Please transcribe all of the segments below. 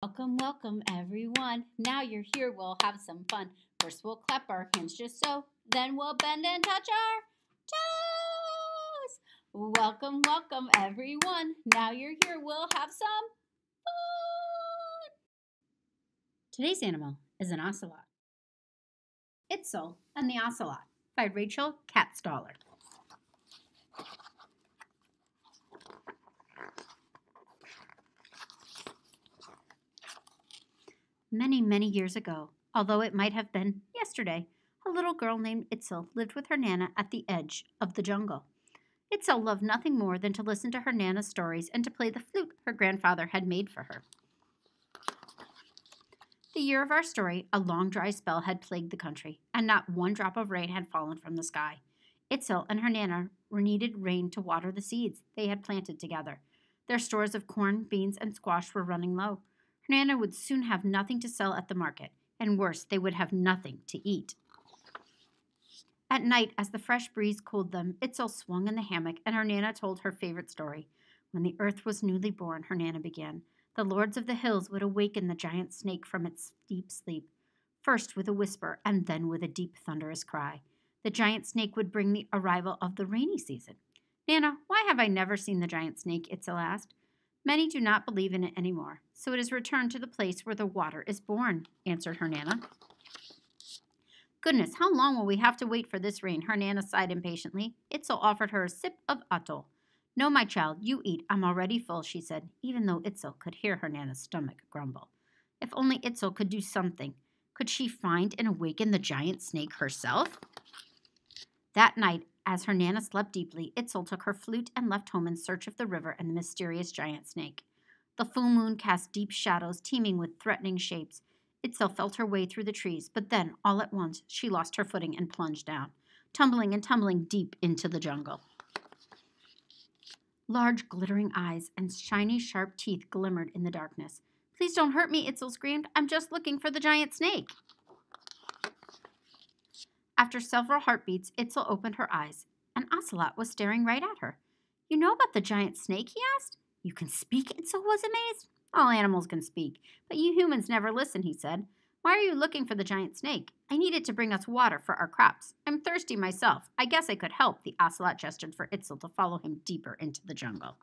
Welcome, welcome, everyone. Now you're here, we'll have some fun. First, we'll clap our hands just so. Then we'll bend and touch our toes. Welcome, welcome, everyone. Now you're here, we'll have some fun. Today's animal is an ocelot. Itzel and the Ocelot by Rachel Katstaller. Many, many years ago, although it might have been yesterday, a little girl named Itzel lived with her Nana at the edge of the jungle. Itzel loved nothing more than to listen to her Nana's stories and to play the flute her grandfather had made for her. The year of our story, a long dry spell had plagued the country, and not one drop of rain had fallen from the sky. Itzel and her Nana needed rain to water the seeds they had planted together. Their stores of corn, beans, and squash were running low. Her Nana would soon have nothing to sell at the market, and worse, they would have nothing to eat. At night, as the fresh breeze cooled them, Itzel swung in the hammock, and her Nana told her favorite story. When the earth was newly born, her Nana began, the lords of the hills would awaken the giant snake from its deep sleep, first with a whisper, and then with a deep, thunderous cry. The giant snake would bring the arrival of the rainy season. Nana, why have I never seen the giant snake? Itzel asked. Many do not believe in it anymore, so it is returned to the place where the water is born, answered her Nana. Goodness, how long will we have to wait for this rain? Her Nana sighed impatiently. Itzel offered her a sip of ABDO. No, my child, you eat. I'm already full, she said, even though Itzel could hear her Nana's stomach grumble. If only Itzel could do something. Could she find and awaken the giant snake herself? That night, as her Nana slept deeply, Itzel took her flute and left home in search of the river and the mysterious giant snake. The full moon cast deep shadows teeming with threatening shapes. Itzel felt her way through the trees, but then, all at once, she lost her footing and plunged down, tumbling and tumbling deep into the jungle. Large, glittering eyes and shiny, sharp teeth glimmered in the darkness. Please don't hurt me, Itzel screamed. I'm just looking for the giant snake. After several heartbeats, Itzel opened her eyes. An ocelot was staring right at her. You know about the giant snake, he asked. You can speak? Itzel was amazed. All animals can speak, but you humans never listen, he said. Why are you looking for the giant snake? I need it to bring us water for our crops. I'm thirsty myself. I guess I could help, the ocelot gestured for Itzel to follow him deeper into the jungle.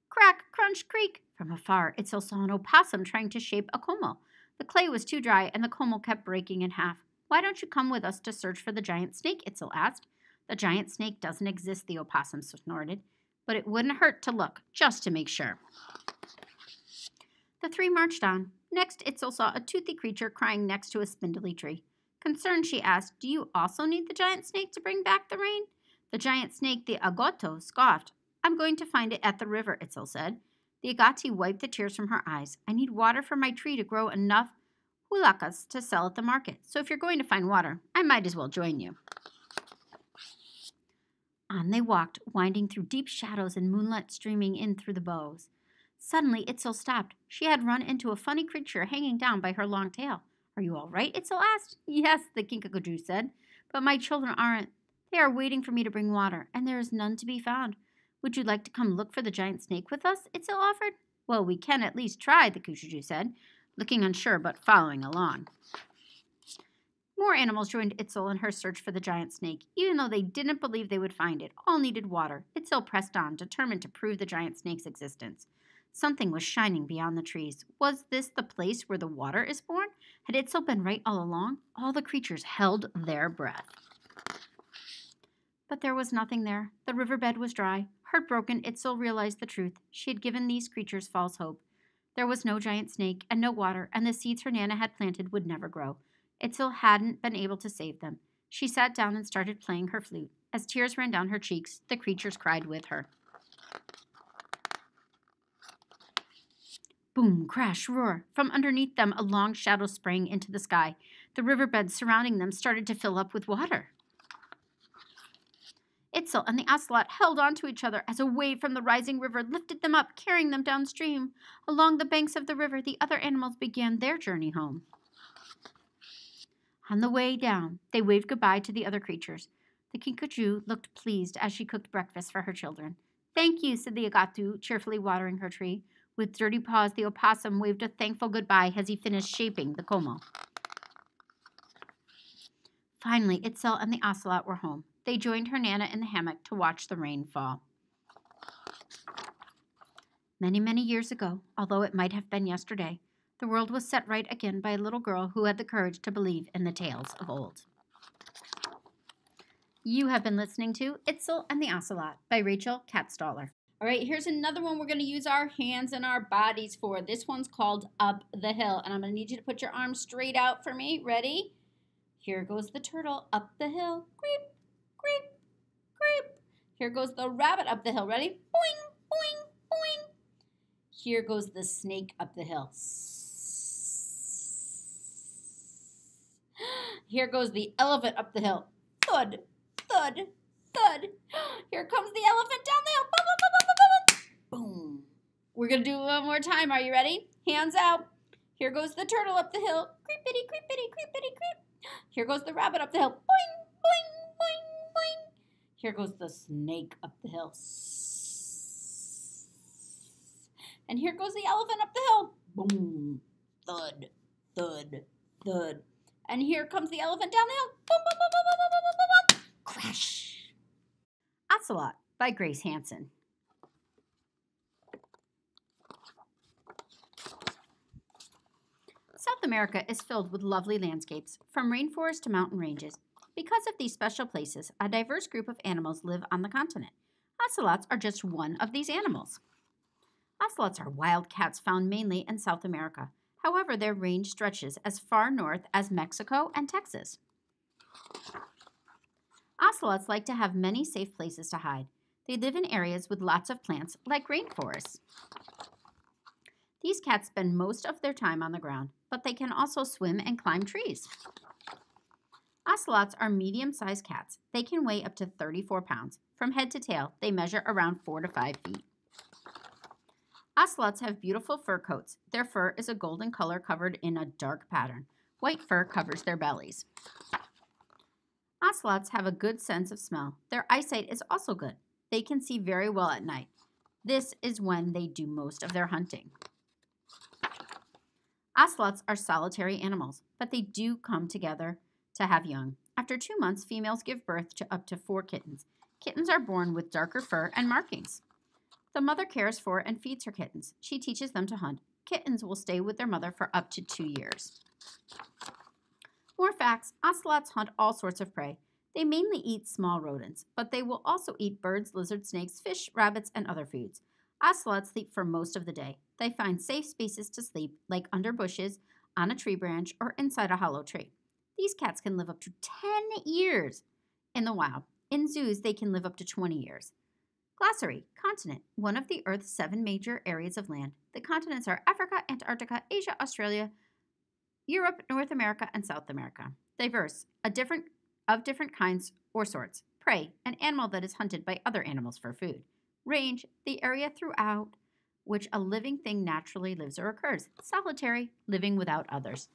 Crack, crunch, creak. From afar, Itzel saw an opossum trying to shape a como. The clay was too dry, and the como kept breaking in half. Why don't you come with us to search for the giant snake? Itzel asked. The giant snake doesn't exist, the opossum snorted, but it wouldn't hurt to look, just to make sure. The three marched on. Next, Itzel saw a toothy creature crying next to a spindly tree. Concerned, she asked, do you also need the giant snake to bring back the rain? The giant snake, the ABDO, scoffed. I'm going to find it at the river, Itzel said. The ABDO wiped the tears from her eyes. I need water for my tree to grow enough hulakas to sell at the market, so if you're going to find water, I might as well join you. On they walked, winding through deep shadows and moonlight streaming in through the boughs. Suddenly, Itzel stopped. She had run into a funny creature hanging down by her long tail. Are you all right? Itzel asked. Yes, the kinkajou said, but my children aren't. They are waiting for me to bring water, and there is none to be found. Would you like to come look for the giant snake with us? Itzel offered. Well, we can at least try, the kinkajou said, looking unsure but following along. More animals joined Itzel in her search for the giant snake. Even though they didn't believe they would find it, all needed water. Itzel pressed on, determined to prove the giant snake's existence. Something was shining beyond the trees. Was this the place where the water is born? Had Itzel been right all along? All the creatures held their breath. But there was nothing there. The riverbed was dry. Heartbroken, Itzel realized the truth. She had given these creatures false hope. There was no giant snake and no water, and the seeds her Nana had planted would never grow. Itzel hadn't been able to save them. She sat down and started playing her flute. As tears ran down her cheeks, the creatures cried with her. Boom, crash, roar. From underneath them, a long shadow sprang into the sky. The riverbed surrounding them started to fill up with water. Itzel and the ocelot held on to each other as a wave from the rising river lifted them up, carrying them downstream. Along the banks of the river, the other animals began their journey home. On the way down, they waved goodbye to the other creatures. The kinkajou looked pleased as she cooked breakfast for her children. Thank you, said the ABDO, cheerfully watering her tree. With dirty paws, the opossum waved a thankful goodbye as he finished shaping the como. Finally, Itzel and the ocelot were home. They joined her Nana in the hammock to watch the rain fall. Many, many years ago, although it might have been yesterday, the world was set right again by a little girl who had the courage to believe in the tales of old. You have been listening to Itzel and the Ocelot by Rachel Katstaller. All right, here's another one we're going to use our hands and our bodies for. This one's called Up the Hill, and I'm going to need you to put your arms straight out for me. Ready? Here goes the turtle up the hill. Creep, creep, creep. Here goes the rabbit up the hill. Ready? Boing, boing, boing. Here goes the snake up the hill. Here goes the elephant up the hill. Thud, thud, thud. Here comes the elephant down the hill. Boom, boom, boom, boom, boom, boom. Boom. We're going to do it one more time. Are you ready? Hands out. Here goes the turtle up the hill. Creepity, creepity, creepity, creep. Here goes the rabbit up the hill. Boing, boing, boing, boing. Here goes the snake up the hill. And here goes the elephant up the hill. Boom, thud, thud, thud. And here comes the elephant down the hill. Boom, boom, boom, boom, boom, boom, boom, boom, boom. Crash. Ocelot by Grace Hansen. South America is filled with lovely landscapes, from rainforests to mountain ranges. Because of these special places, a diverse group of animals live on the continent. Ocelots are just one of these animals. Ocelots are wild cats found mainly in South America. However, their range stretches as far north as Mexico and Texas. Ocelots like to have many safe places to hide. They live in areas with lots of plants, like rainforests. These cats spend most of their time on the ground, but they can also swim and climb trees. Ocelots are medium-sized cats. They can weigh up to 34 pounds. From head to tail, they measure around 4 to 5 feet. Ocelots have beautiful fur coats. Their fur is a golden color covered in a dark pattern. White fur covers their bellies. Ocelots have a good sense of smell. Their eyesight is also good. They can see very well at night. This is when they do most of their hunting. Ocelots are solitary animals, but they do come together to have young. After 2 months, females give birth to up to 4 kittens. Kittens are born with darker fur and markings. The mother cares for and feeds her kittens. She teaches them to hunt. Kittens will stay with their mother for up to 2 years. More facts: ocelots hunt all sorts of prey. They mainly eat small rodents, but they will also eat birds, lizards, snakes, fish, rabbits, and other foods. Ocelots sleep for most of the day. They find safe spaces to sleep, like under bushes, on a tree branch, or inside a hollow tree. These cats can live up to 10 years in the wild. In zoos, they can live up to 20 years. Glossary: continent, one of the Earth's 7 major areas of land. The continents are Africa, Antarctica, Asia, Australia, Europe, North America, and South America. Diverse, of different kinds or sorts. Prey, an animal that is hunted by other animals for food. Range, the area throughout which a living thing naturally lives or occurs. Solitary, living without others.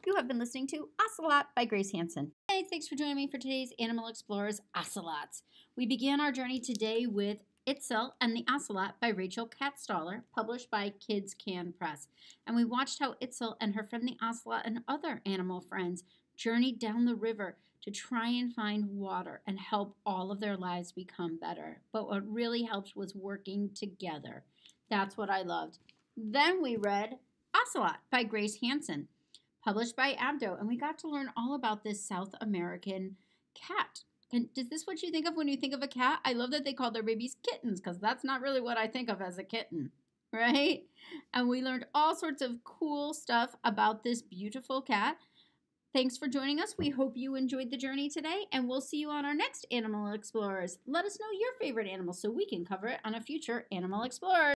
You have been listening to Ocelot by Grace Hansen. Hey, thanks for joining me for today's Animal Explorers Ocelots. We began our journey today with Itzel and the Ocelot by Rachel Katstaller, published by Kids Can Press. And we watched how Itzel and her friend the Ocelot and other animal friends journeyed down the river to try and find water and help all of their lives become better. But what really helped was working together. That's what I loved. Then we read Ocelot by Grace Hansen, published by ABDO, and we got to learn all about this South American cat. And is this what you think of when you think of a cat? I love that they call their babies kittens, because that's not really what I think of as a kitten, right? And we learned all sorts of cool stuff about this beautiful cat. Thanks for joining us. We hope you enjoyed the journey today, and we'll see you on our next Animal Explorers. Let us know your favorite animal so we can cover it on a future Animal Explorers.